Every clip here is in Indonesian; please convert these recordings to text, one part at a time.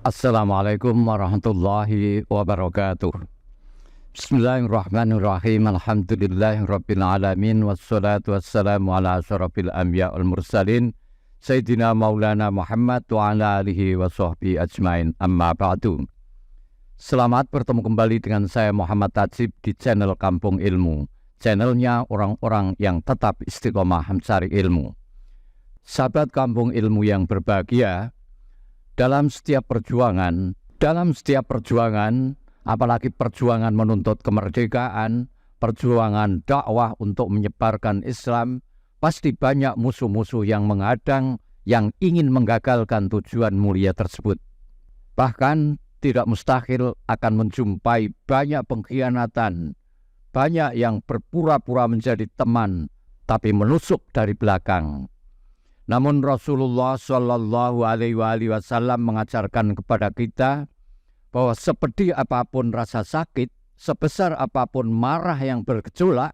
Assalamualaikum warahmatullahi wabarakatuh. Bismillahirrahmanirrahim. Alhamdulillahirabbil alamin wassalatu wassalamu ala asyrafil anbiya wal mursalin Sayyidina Maulana Muhammad wa ala alihi wa sahbihi ajmain. Amma ba'du. Selamat bertemu kembali dengan saya Muhammad Tajib di channel Kampung Ilmu. Channelnya orang-orang yang tetap istiqomah mencari ilmu. Sahabat Kampung Ilmu yang berbahagia, dalam setiap perjuangan, apalagi perjuangan menuntut kemerdekaan, perjuangan dakwah untuk menyebarkan Islam, pasti banyak musuh-musuh yang menghadang, yang ingin menggagalkan tujuan mulia tersebut. Bahkan tidak mustahil akan menjumpai banyak pengkhianatan, banyak yang berpura-pura menjadi teman, tapi menusuk dari belakang. Namun Rasulullah Shallallahu Alaihi Wasallam mengajarkan kepada kita bahwa sepedih apapun rasa sakit, sebesar apapun marah yang bergejolak,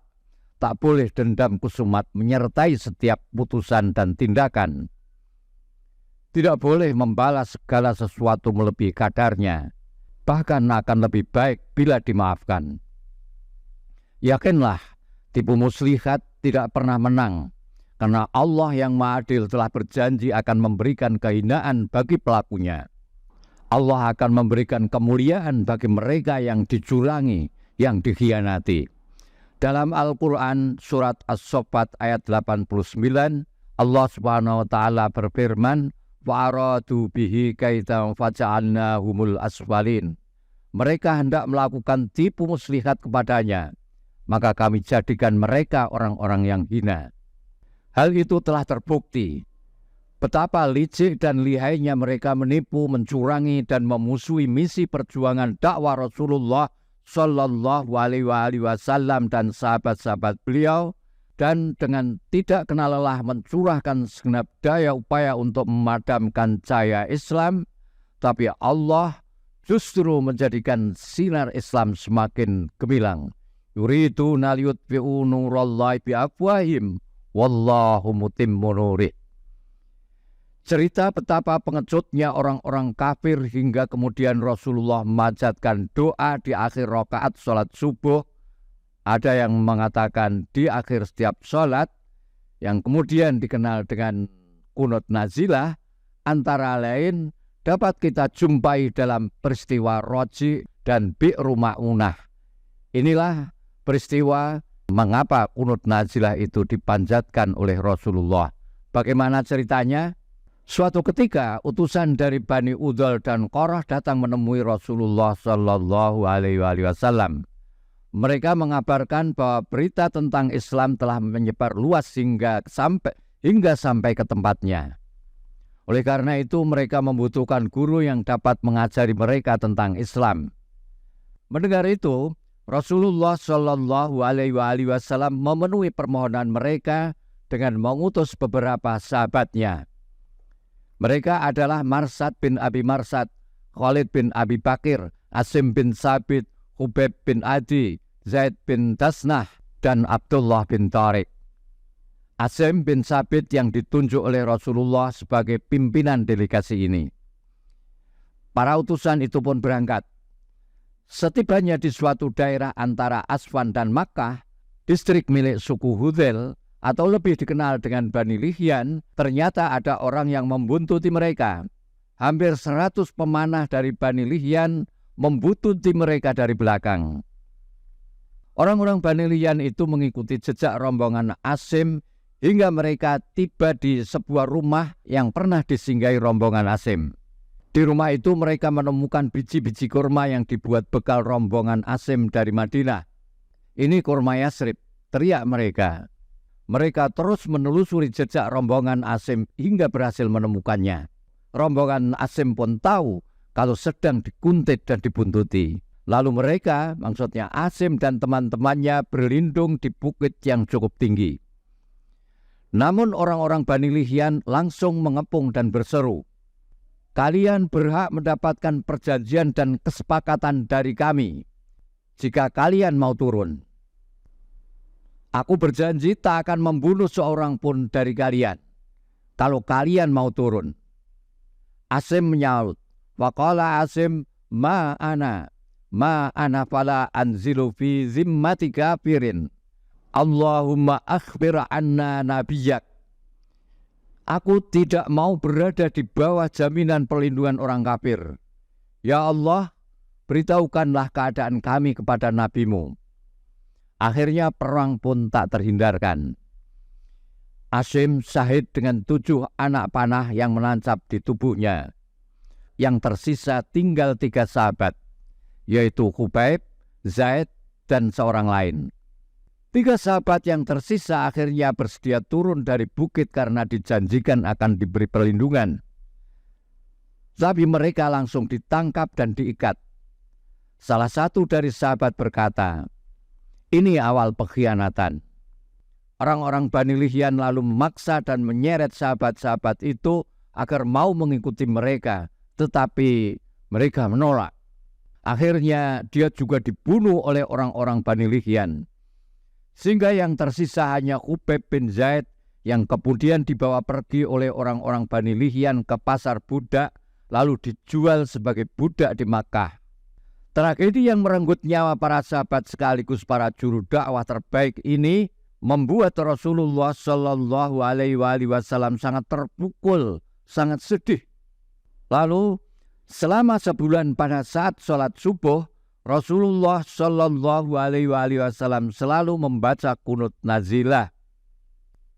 tak boleh dendam kusumat menyertai setiap putusan dan tindakan. Tidak boleh membalas segala sesuatu melebihi kadarnya, bahkan akan lebih baik bila dimaafkan. Yakinlah, tipu muslihat tidak pernah menang. Karena Allah yang Maha Adil telah berjanji akan memberikan kehinaan bagi pelakunya. Allah akan memberikan kemuliaan bagi mereka yang dicurangi, yang dikhianati. Dalam Al-Quran surat As-Saffat ayat 89, Allah Subhanahu wa Ta'ala berfirman, "Wa'aradu bihi kaidan faja'alnahumul asfalin." Mereka hendak melakukan tipu muslihat kepadanya, maka kami jadikan mereka orang-orang yang hina. Hal itu telah terbukti. Betapa licik dan lihainya mereka menipu, mencurangi, dan memusuhi misi perjuangan dakwah Rasulullah Shallallahu Alaihi Wasallam dan sahabat-sahabat beliau, dan dengan tidak kenal lelah mencurahkan segenap daya upaya untuk memadamkan cahaya Islam, tapi Allah justru menjadikan sinar Islam semakin gemilang. Yuriduna liyutfi'u nurallahi biafwahihim wallahu mutimmu nurih. Cerita betapa pengejutnya orang-orang kafir hingga kemudian Rasulullah memanjatkan doa di akhir rakaat sholat subuh. Ada yang mengatakan di akhir setiap sholat, yang kemudian dikenal dengan kunut nazilah, antara lain dapat kita jumpai dalam peristiwa Roji dan Bi'ru Ma'unah. Inilah peristiwa mengapa kunut nazilah itu dipanjatkan oleh Rasulullah. Bagaimana ceritanya? Suatu ketika utusan dari Bani Udhal dan Qorah datang menemui Rasulullah Shallallahu Alaihi Wasallam. Mereka mengabarkan bahwa berita tentang Islam telah menyebar luas hingga sampai ke tempatnya. Oleh karena itu mereka membutuhkan guru yang dapat mengajari mereka tentang Islam. Mendengar itu, Rasulullah Shallallahu Alaihi Wasallam memenuhi permohonan mereka dengan mengutus beberapa sahabatnya. Mereka adalah Marsad bin Abi Marsad, Khalid bin Abi Bakir, Asim bin Sabit, Hubaib bin Adi, Zaid bin Tasnah, dan Abdullah bin Tariq. Asim bin Sabit yang ditunjuk oleh Rasulullah sebagai pimpinan delegasi ini. Para utusan itu pun berangkat. Setibanya di suatu daerah antara Aswan dan Makkah, distrik milik suku Hudzail atau lebih dikenal dengan Bani Lihyan, ternyata ada orang yang membuntuti mereka. Hampir 100 pemanah dari Bani Lihyan membuntuti mereka dari belakang. Orang-orang Bani Lihyan itu mengikuti jejak rombongan Asim hingga mereka tiba di sebuah rumah yang pernah disinggahi rombongan Asim. Di rumah itu mereka menemukan biji-biji kurma yang dibuat bekal rombongan Asim dari Madinah. "Ini kurma Yasrib," teriak mereka. Mereka terus menelusuri jejak rombongan Asim hingga berhasil menemukannya. Rombongan Asim pun tahu kalau sedang dikuntit dan dibuntuti. Lalu mereka, maksudnya Asim dan teman-temannya, berlindung di bukit yang cukup tinggi. Namun orang-orang Bani Lihyan langsung mengepung dan berseru, "Kalian berhak mendapatkan perjanjian dan kesepakatan dari kami jika kalian mau turun. Aku berjanji tak akan membunuh seorang pun dari kalian kalau kalian mau turun." Asim menyaut, Faqala Asim, ma ana fala anzilu fi zimmati kafirin. Allahumma akhbir anna nabiyyak. Aku tidak mau berada di bawah jaminan perlindungan orang kafir. Ya Allah, beritahukanlah keadaan kami kepada nabimu. Akhirnya perang pun tak terhindarkan. Asim syahid dengan 7 anak panah yang menancap di tubuhnya. Yang tersisa tinggal 3 sahabat, yaitu Khubayb, Zaid, dan seorang lain. 3 sahabat yang tersisa akhirnya bersedia turun dari bukit karena dijanjikan akan diberi perlindungan. Tapi mereka langsung ditangkap dan diikat. Salah satu dari sahabat berkata, ini awal pengkhianatan. Orang-orang Bani Lihyan lalu memaksa dan menyeret sahabat-sahabat itu agar mau mengikuti mereka, tetapi mereka menolak. Akhirnya dia juga dibunuh oleh orang-orang Bani Lihyan. Sehingga yang tersisa hanya Khubayb bin Zaid yang kemudian dibawa pergi oleh orang-orang Bani Lihyan ke pasar budak, lalu dijual sebagai budak di Makkah. Tragedi yang merenggut nyawa para sahabat sekaligus para juru dakwah terbaik ini membuat Rasulullah Shallallahu Alaihi Wasallam sangat terpukul, sangat sedih. Lalu selama sebulan pada saat sholat subuh, Rasulullah Shallallahu Alaihi Wasallam selalu membaca kunut nazilah.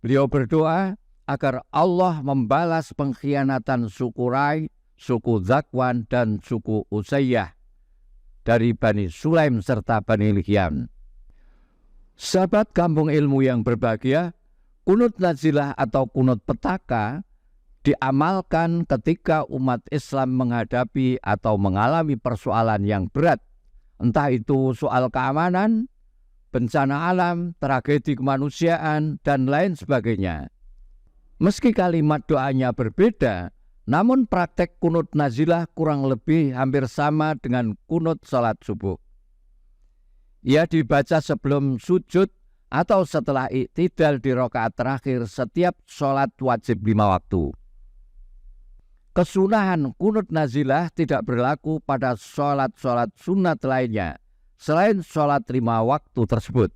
Beliau berdoa agar Allah membalas pengkhianatan suku Rai, suku Zakwan, dan suku Usayyah dari Bani Sulaim serta Bani Lihyan. Sahabat kampung ilmu yang berbahagia, kunut nazilah atau kunut petaka diamalkan ketika umat Islam menghadapi atau mengalami persoalan yang berat. Entah itu soal keamanan, bencana alam, tragedi kemanusiaan, dan lain sebagainya. Meski kalimat doanya berbeda, namun praktek kunut nazilah kurang lebih hampir sama dengan kunut salat subuh. Ia dibaca sebelum sujud atau setelah iktidal di rakaat terakhir setiap sholat wajib 5 waktu. Kesunahan kunut nazilah tidak berlaku pada sholat-sholat sunat lainnya selain sholat 5 waktu tersebut.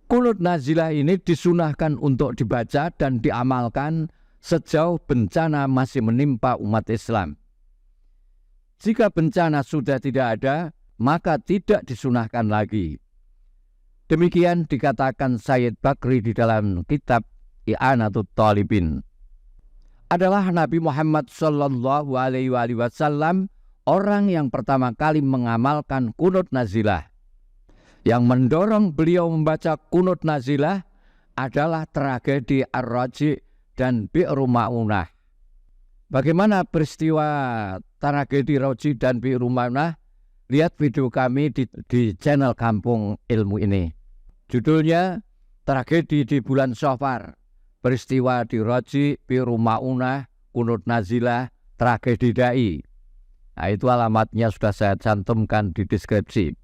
Kunut nazilah ini disunahkan untuk dibaca dan diamalkan sejauh bencana masih menimpa umat Islam. Jika bencana sudah tidak ada, maka tidak disunahkan lagi. Demikian dikatakan Sayyid Bakri di dalam kitab I'anatul Talibin. Adalah Nabi Muhammad Shallallahu Alaihi Wasallam orang yang pertama kali mengamalkan kunut nazilah. Yang mendorong beliau membaca kunut nazilah adalah tragedi Ar-Raji dan Bi'ru Ma'unah. Bagaimana peristiwa tragedi Raji dan Bi'ru Ma'unah? Lihat video kami di channel Kampung Ilmu ini. Judulnya Tragedi di Bulan Syawal. Peristiwa di Raji, Bi'ru Ma'unah, kunut nazilah, tragedi dai. Nah, itu alamatnya sudah saya cantumkan di deskripsi.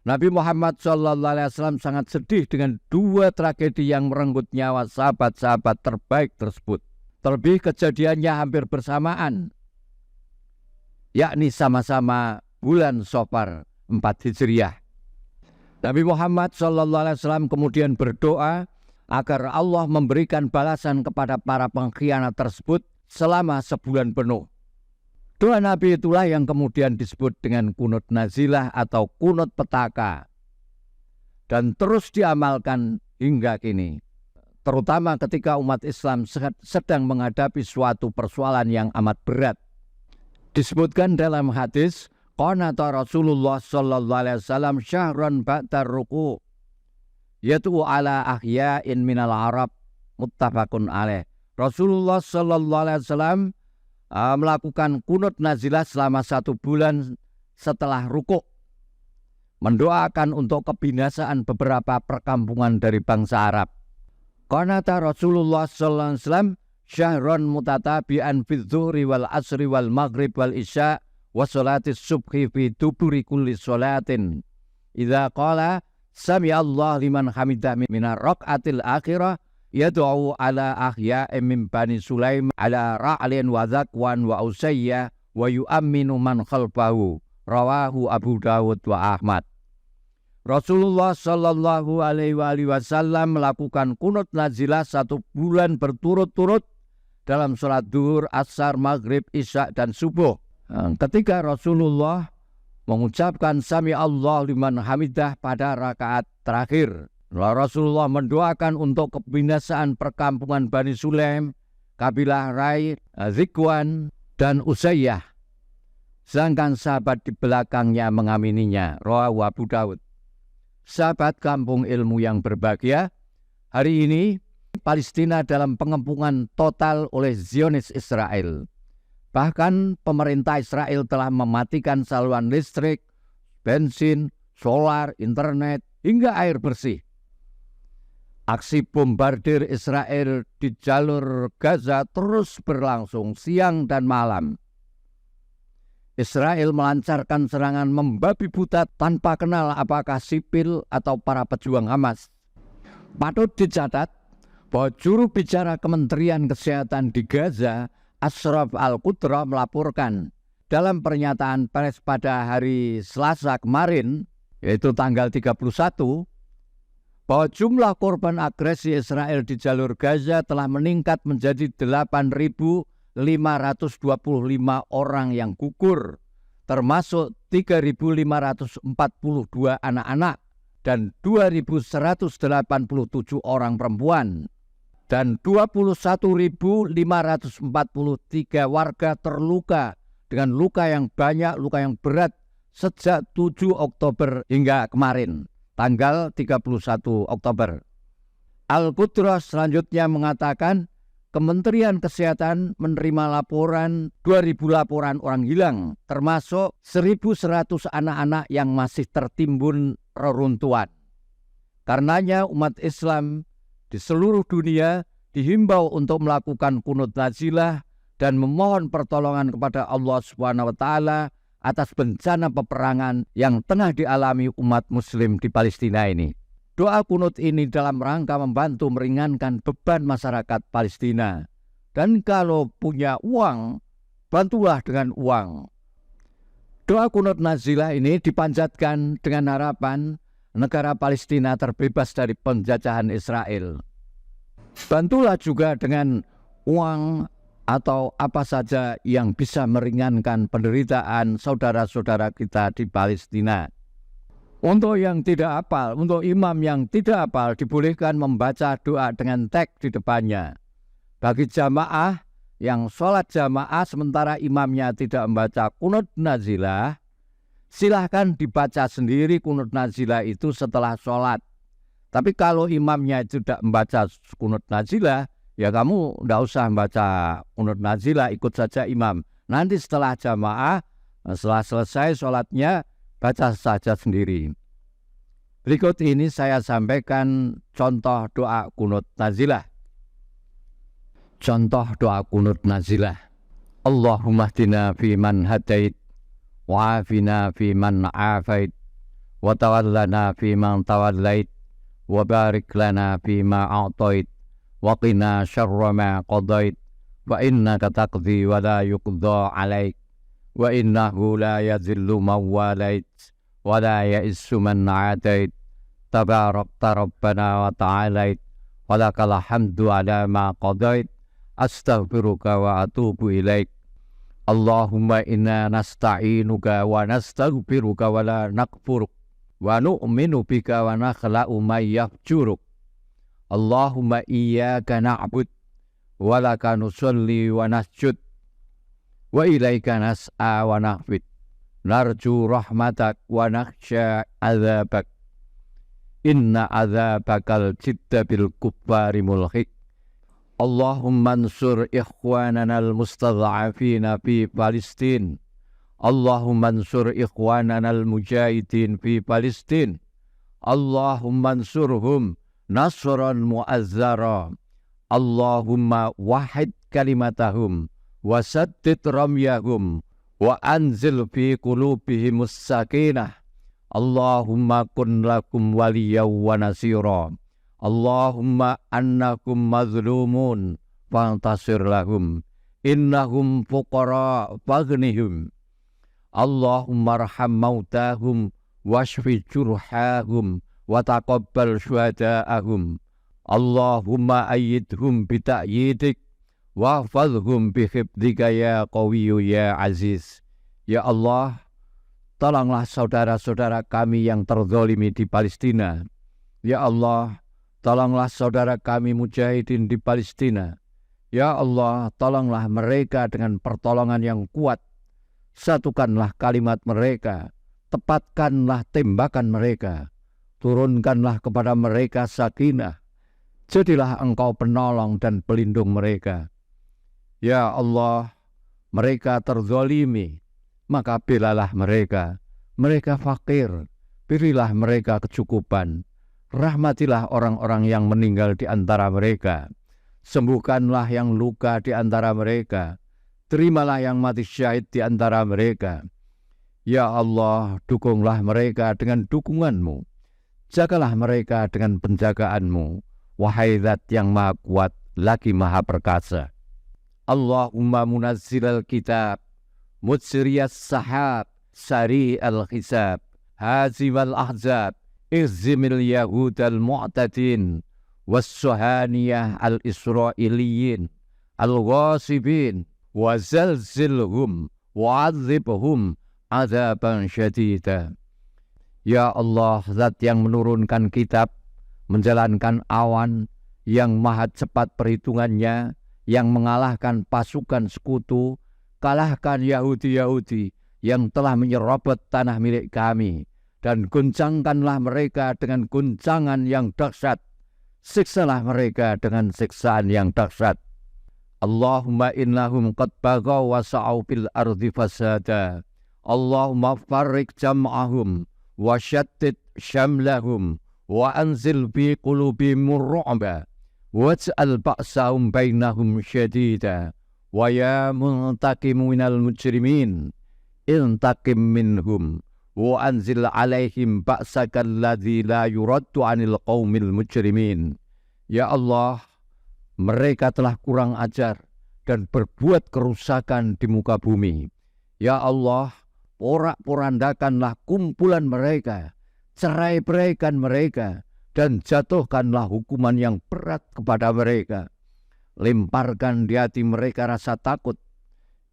Nabi Muhammad SAW sangat sedih dengan 2 tragedi yang merenggut nyawa sahabat-sahabat terbaik tersebut. Terlebih kejadiannya hampir bersamaan, yakni sama-sama bulan Syawal 4 Hijriah. Nabi Muhammad SAW kemudian berdoa agar Allah memberikan balasan kepada para pengkhianat tersebut selama sebulan penuh. Doa Nabi itulah yang kemudian disebut dengan kunut nazilah atau kunut petaka. Dan terus diamalkan hingga kini. Terutama ketika umat Islam sedang menghadapi suatu persoalan yang amat berat. Disebutkan dalam hadis, qanata Rasulullah sallallahu alaihi wasallam syahran ba'da ruku' yaitu ala ahya'in minal Arab, muttafaqun alaih. Rasulullah sallallahu alaihi wasallam melakukan kunut nazilah selama 1 bulan setelah rukuk, mendoakan untuk kebinasaan beberapa perkampungan dari bangsa Arab. Qanata Rasulullah sallallahu alaihi wasallam syahran mutatabi'an fi dzuhri wal asri wal maghrib wal isya wa salatis subhi fi duburi kulli salatin. Idza qala sami Allah liman hamidah minar raqatil akhirah yad'u ala ahya'im min Bani Sulaim ala ra'lin wa zakwan wa usayya wa yu'amminu man khalfahu. Rawahu Abu Dawud wa Ahmad. Rasulullah Shallallahu Alaihi Wasallam melakukan kunut nazilah 1 bulan berturut-turut dalam sholat duhur, asar, maghrib, isya, dan subuh. Ketika Rasulullah mengucapkan Sami Allah liman hamidah pada rakaat terakhir, Rasulullah mendoakan untuk kebinasaan perkampungan Bani Sulaim, kabilah Rai, Zikwan, dan Usayyah. Sedangkan sahabat di belakangnya mengamininya. Rawahu Abu Dawud. Sahabat kampung ilmu yang berbahagia, hari ini Palestina dalam pengepungan total oleh Zionis Israel. Bahkan pemerintah Israel telah mematikan saluran listrik, bensin, solar, internet, hingga air bersih. Aksi bombardir Israel di jalur Gaza terus berlangsung siang dan malam. Israel melancarkan serangan membabi buta tanpa kenal apakah sipil atau para pejuang Hamas. Patut dicatat bahwa juru bicara Kementerian Kesehatan di Gaza, Ashraf Al-Qudra, melaporkan dalam pernyataan pers pada hari Selasa kemarin, yaitu tanggal 31, bahwa jumlah korban agresi Israel di jalur Gaza telah meningkat menjadi 8.525 orang yang gugur, termasuk 3.542 anak-anak dan 2.187 orang perempuan, dan 21.543 warga terluka dengan luka yang banyak, luka yang berat sejak 7 Oktober hingga kemarin, tanggal 31 Oktober. Al-Qudra selanjutnya mengatakan Kementerian Kesehatan menerima laporan 2.000 laporan orang hilang, termasuk 1.100 anak-anak yang masih tertimbun reruntuhan. Karenanya umat Islam di seluruh dunia dihimbau untuk melakukan kunut nazilah dan memohon pertolongan kepada Allah Subhanahu wa taala atas bencana peperangan yang tengah dialami umat muslim di Palestina ini. Doa kunut ini dalam rangka membantu meringankan beban masyarakat Palestina. Dan kalau punya uang, bantulah dengan uang. Doa kunut nazilah ini dipanjatkan dengan harapan negara Palestina terbebas dari penjajahan Israel. Bantulah juga dengan uang atau apa saja yang bisa meringankan penderitaan saudara-saudara kita di Palestina. Untuk yang tidak hafal, untuk imam yang tidak hafal, dibolehkan membaca doa dengan teks di depannya. Bagi jamaah yang sholat jamaah sementara imamnya tidak membaca kunut nazilah, silahkan dibaca sendiri kunut nazilah itu setelah sholat. Tapi kalau imamnya tidak membaca kunut nazilah, ya kamu tidak usah membaca kunut nazilah, ikut saja imam. Nanti setelah jamaah, setelah selesai sholatnya, baca saja sendiri. Berikut ini saya sampaikan contoh doa kunut nazilah. Contoh doa kunut nazilah. Allahumma hdina fi man hadait, wa afina fi man afait, wa tawallana fi man tawallait, wa barik lana fi ma a'tait, wa qina syarra ma qadait, wa innaka taqdi wa la yuqda alaik, wa innahu la yadhillu man walait, wa la ya'issu man adait, tabarakta rabbana wa ta'alait, wa lakal hamdu ala ma qadait, astaghfiruka wa atubu ilaik. Allahumma inna nasta'inuka wa nastaghfiruka wa la nakfuruk, wa nu'minu bika wa nakhla'u may yafjuruk. Allahumma iyyaka na'bud wa laka nusalli wa nasjud, wa ilaika nas'a wa nahfid, narju rahmatak wa nakhsha azabak, inna azabakal jidda bil kuffari mulhik. Allahumma ansur ikhwanana al-mustadha'afina fi Palestin. Allahumma ansur ikhwanana al-mujahidin fi Palestin. Allahumma ansurhum nasran mu'azzara. Allahumma wahid kalimatahum wa saddid ramyahum wa anzil fi qulubihimus sakinah. Allahumma kun lakum waliyaw wa nasira. Allahumma annakum mazlumun fantasir lahum. innahum fuqara faghnihim. Allahumma arham mautahum washfi jurhahum wa taqabbal syuhada'ahum. Allahumma ayyidhum bita'yidik wahfadhum bihifdika ya qawiyyu ya aziz. Ya Allah, tolonglah saudara-saudara kami yang terzalimi di Palestina. Ya Allah, tolonglah saudara kami mujahidin di Palestina. Ya Allah, tolonglah mereka dengan pertolongan yang kuat. Satukanlah kalimat mereka, tepatkanlah tembakan mereka, turunkanlah kepada mereka sakinah. Jadilah Engkau penolong dan pelindung mereka. Ya Allah, mereka terzalimi, maka belalah mereka. Mereka fakir, berilah mereka kecukupan. Rahmatilah orang-orang yang meninggal di antara mereka. Sembuhkanlah yang luka di antara mereka. Terimalah yang mati syahid di antara mereka. Ya Allah, dukunglah mereka dengan dukungan-Mu. Jagalah mereka dengan penjagaan-Mu. Wahai Zat yang Maha Kuat, lagi Maha Perkasa. Allahumma munazzilal kitab, mutsiriyas sahab, sari al-hisab, hazimal ahzab, izimil yahud al-mu'tadin, wassuhaniyah al-isra'iliyin, al-ghasibin, wazalzilhum, wa'adzibhum, adzaban syadida. Ya Allah, Zat yang menurunkan kitab, menjalankan awan, yang maha cepat perhitungannya, yang mengalahkan pasukan sekutu, kalahkan Yahudi-Yahudi yang telah menyerobot tanah milik kami, dan goncangkanlah mereka dengan goncangan yang dahsyat, siksalah mereka dengan siksaan yang dahsyat. Allahumma innahum qad baghaw wa sa'au fil ardi fasada. Allahumma farriq jam'ahum wa syattid syamlahum wa anzil bi qulubihim ru'ba waj'al ba'sahum bainahum syadida. Wa ya muntaqimu minal mujrimin intaqim minhum wa anzil alaihim ba'sakal ladzi la yuraddu 'anil qaumil mujrimin. Ya Allah, mereka telah kurang ajar dan berbuat kerusakan di muka bumi. Ya Allah, porak-porandakanlah kumpulan mereka, cerai-beraikan mereka, dan jatuhkanlah hukuman yang berat kepada mereka. Lemparkan di hati mereka rasa takut.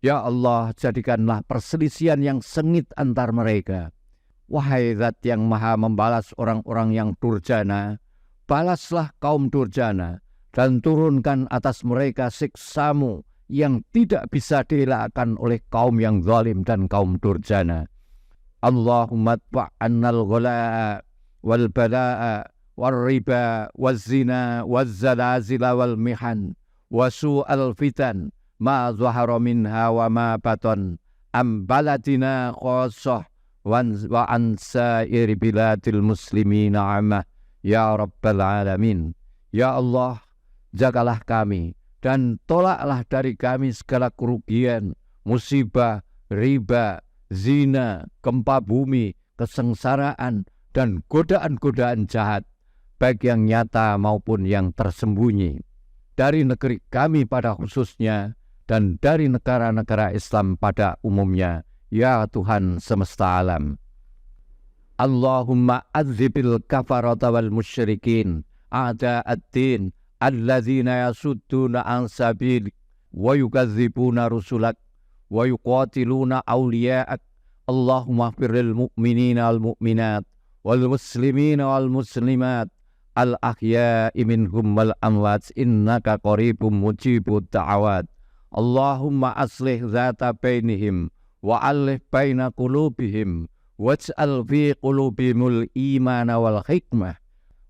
Ya Allah, jadikanlah perselisihan yang sengit antar mereka. Wahai Zat yang Maha membalas orang-orang yang durjana, balaslah kaum durjana, dan turunkan atas mereka siksa-Mu yang tidak bisa dielakkan oleh kaum yang zalim dan kaum durjana. Allahumma adfa'annal ghalaa wal balaa wal riba wal zina wal zalazila wal mihan wa su'al fitan ma zahara minha wa ma batan am baladina khassah wa an sa'iri biladil muslimina amah ya rabbal alamin. Ya Allah, jagalah kami dan tolaklah dari kami segala kerugian, musibah, riba, zina, gempa bumi, kesengsaraan, dan godaan-godaan jahat, baik yang nyata maupun yang tersembunyi, dari negeri kami pada khususnya, dan dari negara-negara Islam pada umumnya, ya Tuhan semesta alam. Allahumma adzibil kafarata wal musyrikin, a'da'ad-din, alladzina yasudduna an sabilik wa yukadzibuna rusulak wa yuqatiluna awliya'ak. Allahumma firil mu'minina wal mu'minat wal muslimina wal muslimat al ahya'i minhum wal amwat innaka qaribum mujibud da'awat. Allahumma aslih zata bainihim wa alif baina qulubihim waj'al fi qulubihimul imana wal hikmah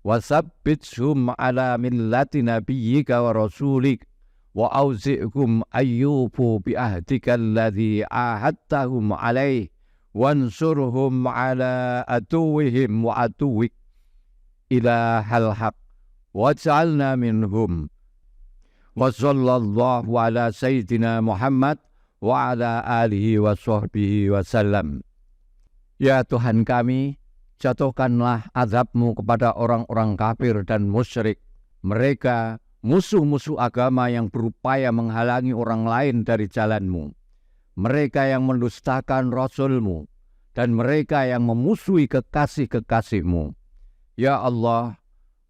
wa sabbithum ala millati nabiyyika wa rasulik wa auzi'hum ayyufu bi ahdika alladhi ahadtahum alaih wansurhum ala aduwihim wa aduwik ilahal haq waj'alna minhum. Wa sallallahu ala sayyidina Muhammad wa ala alihi wa sahbihi wa sallam. Ya Tuhan kami, jatuhkanlah azab-Mu kepada orang-orang kafir dan musyrik. Mereka musuh-musuh agama yang berupaya menghalangi orang lain dari jalanmu, mereka yang mendustakan Rasul-Mu, dan mereka yang memusuhi kekasih-kekasih-Mu. Ya Allah,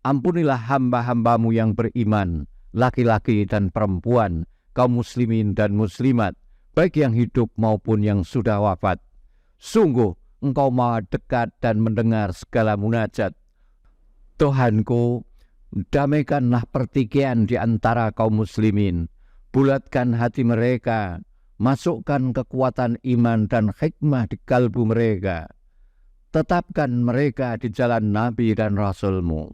ampunilah hamba-hamba-Mu yang beriman, laki-laki dan perempuan, kaum muslimin dan muslimat, baik yang hidup maupun yang sudah wafat. Sungguh Engkau maha dekat dan mendengar segala munajat. Tuhanku, damaikanlah pertikaian di antara kaum muslimin, bulatkan hati mereka, masukkan kekuatan iman dan hikmah di kalbu mereka. Tetapkan mereka di jalan Nabi dan Rasul-Mu.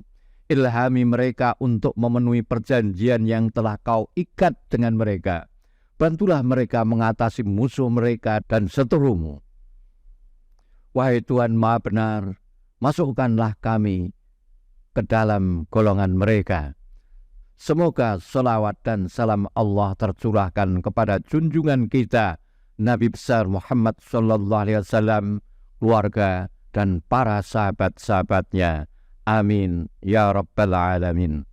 Ilhami mereka untuk memenuhi perjanjian yang telah Kau ikat dengan mereka. Bantulah mereka mengatasi musuh mereka dan seterumu. Wahai Tuhan Maha Benar, masukkanlah kami ke dalam golongan mereka. Semoga salawat dan salam Allah tercurahkan kepada junjungan kita Nabi besar Muhammad sallallahu alaihi wasallam, keluarga dan para sahabat-sahabatnya. Amin ya rabbal alamin.